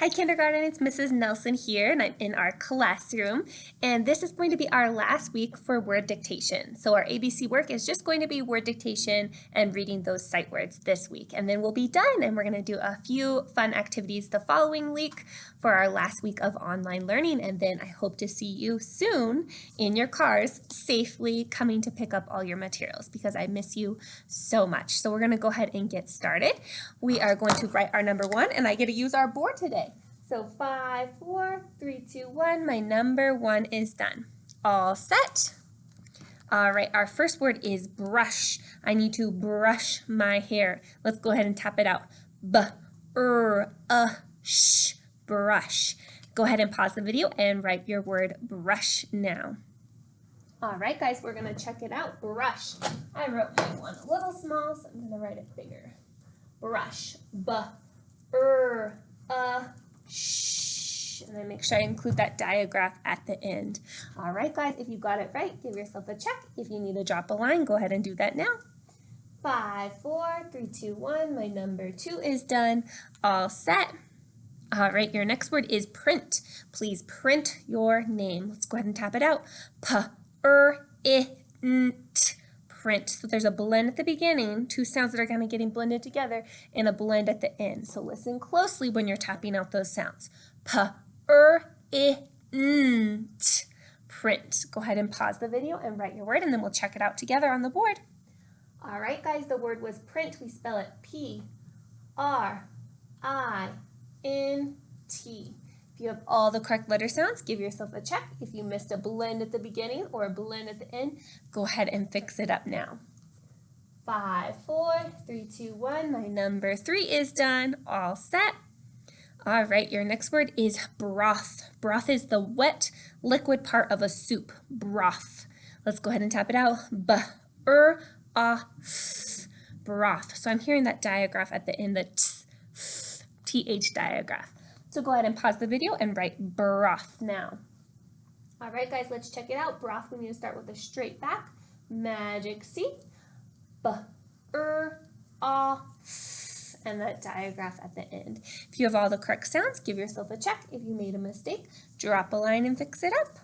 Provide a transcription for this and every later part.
Hi kindergarten, it's Mrs. Nelson here and I'm in our classroom and this is going to be our last week for word dictation. So our ABC work is just going to be word dictation and reading those sight words this week, and then we'll be done and we're going to do a few fun activities the following week for our last week of online learning, and then I hope to see you soon in your cars safely coming to pick up all your materials because I miss you so much. So we're going to go ahead and get started. We are going to write our number 1 and I get to use our board today. So 5, 4, 3, 2, 1, my number 1 is done. All set. All right, our first word is brush. I need to brush my hair. Let's go ahead and tap it out. B-R-U-S-H, brush. Go ahead and pause the video and write your word brush now. All right, guys, we're going to check it out. Brush. I wrote my one a little small, so I'm going to write it bigger. Brush. B-R-U-S-H. And then make sure I include that diagraph at the end. All right, guys, if you got it right, give yourself a check. If you need to drop a line, go ahead and do that now. 5, 4, 3, 2, 1. My number 2 is done. All set. All right, your next word is print. Please print your name. Let's go ahead and tap it out. P-R-I-N-T. Print. So there's a blend at the beginning, two sounds that are kind of getting blended together, and a blend at the end. So listen closely when you're tapping out those sounds. P-R-I-N-T. Print. Go ahead and pause the video and write your word, and then we'll check it out together on the board. All right, guys, the word was print. We spell it P-R-I-N-T. If you have all the correct letter sounds, give yourself a check. If you missed a blend at the beginning or a blend at the end, go ahead and fix it up now. 5, 4, 3, 2, 1. My number 3 is done. All set. All right, your next word is broth. Broth is the wet, liquid part of a soup. Broth. Let's go ahead and tap it out. B-R-A-Th. Broth. So I'm hearing that diagraph at the end, the T-H diagraph. So go ahead and pause the video and write broth now. All right, guys, let's check it out. Broth, we need to start with a straight back. Magic C. B-R-A-Th. And that diagraph at the end. If you have all the correct sounds, give yourself a check. If you made a mistake, drop a line and fix it up.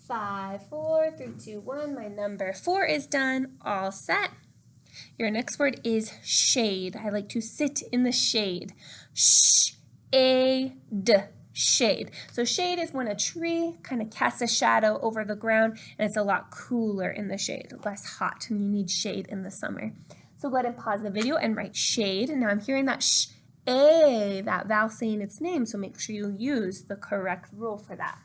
5, 4, 3, 2, 1. My number 4 is done. All set. Your next word is shade. I like to sit in the shade. Shade. Shade. So shade is when a tree kind of casts a shadow over the ground and it's a lot cooler in the shade, less hot, and you need shade in the summer. So go ahead and pause the video and write shade. And now I'm hearing that sh-a, that vowel saying its name, so make sure you use the correct rule for that.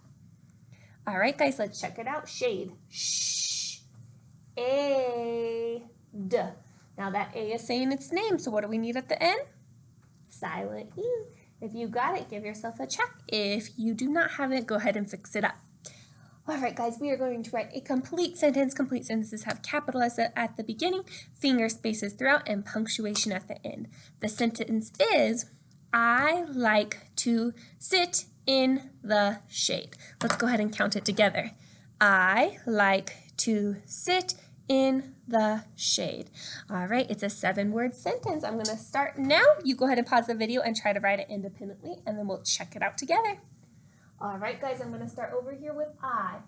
All right, guys, let's check it out. Shade. Sh-a-d. Now that A is saying its name, so what do we need at the end? Silent E. If you got it, give yourself a check. If you do not have it, go ahead and fix it up. All right, guys, we are going to write a complete sentence. Complete sentences have capital S at the beginning, finger spaces throughout, and punctuation at the end. The sentence is, I like to sit in the shade. Let's go ahead and count it together. I like to sit in the shade. All right, it's a 7-word sentence. I'm going to start now. You go ahead and pause the video and try to write it independently, and then we'll check it out together. All right, guys, I'm going to start over here with I.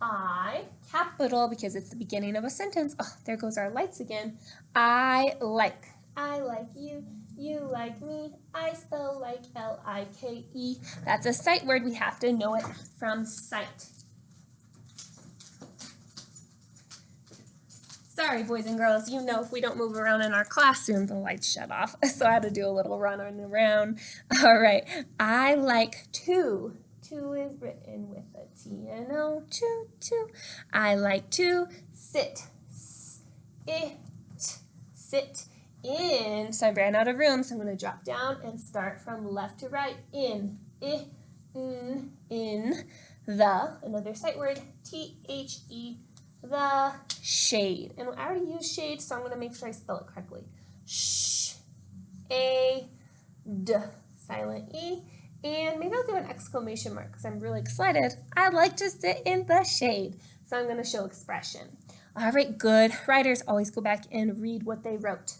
I, capital, because it's the beginning of a sentence. Oh, there goes our lights again. I like. I like you. You like me. I spell like L-I-K-E. That's a sight word. We have to know it from sight. Sorry, boys and girls, you know if we don't move around in our classroom, the lights shut off. So I had to do a little running around. All right, I like to. To is written with a T-N-O, to. I like to sit. Sit in. So I ran out of room, so I'm going to drop down and start from left to right. In, in, the, another sight word, T-H-E, the shade. And I already used shade, so I'm going to make sure I spell it correctly. Sh-a-d, silent E. And maybe I'll do an exclamation mark because I'm really excited. I like to sit in the shade. So I'm going to show expression. All right, good. Writers always go back and read what they wrote.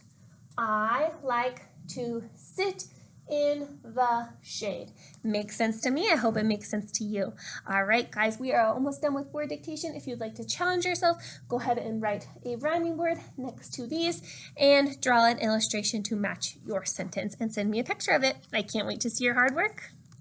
I like to sit in the shade. Makes sense to me. I hope it makes sense to you. All right, guys, we are almost done with word dictation. If you'd like to challenge yourself, go ahead and write a rhyming word next to these and draw an illustration to match your sentence and send me a picture of it. I can't wait to see your hard work.